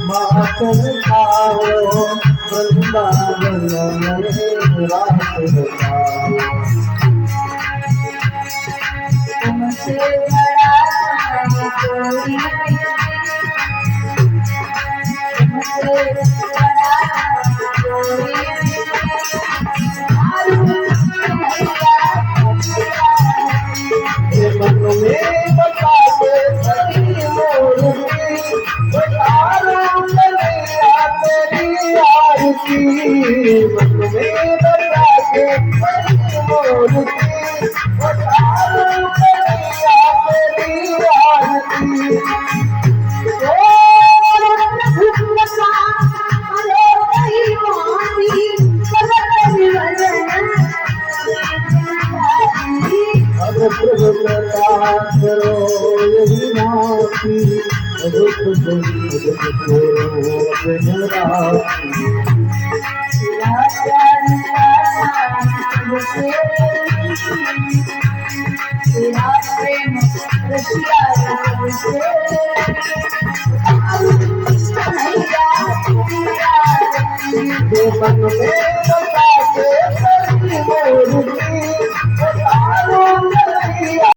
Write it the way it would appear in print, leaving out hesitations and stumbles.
माखन खाओ वृंदावन में रास रचाओ। तुमसे बड़ा कोई तुमसे बड़ा ये मन में बता के सही मोरुती बता तेरी आरती। मन में बता के सही मोरुती बता तेरी आरती। प्रभु प्रकाश करो यही नाती दुख दुख करो मन में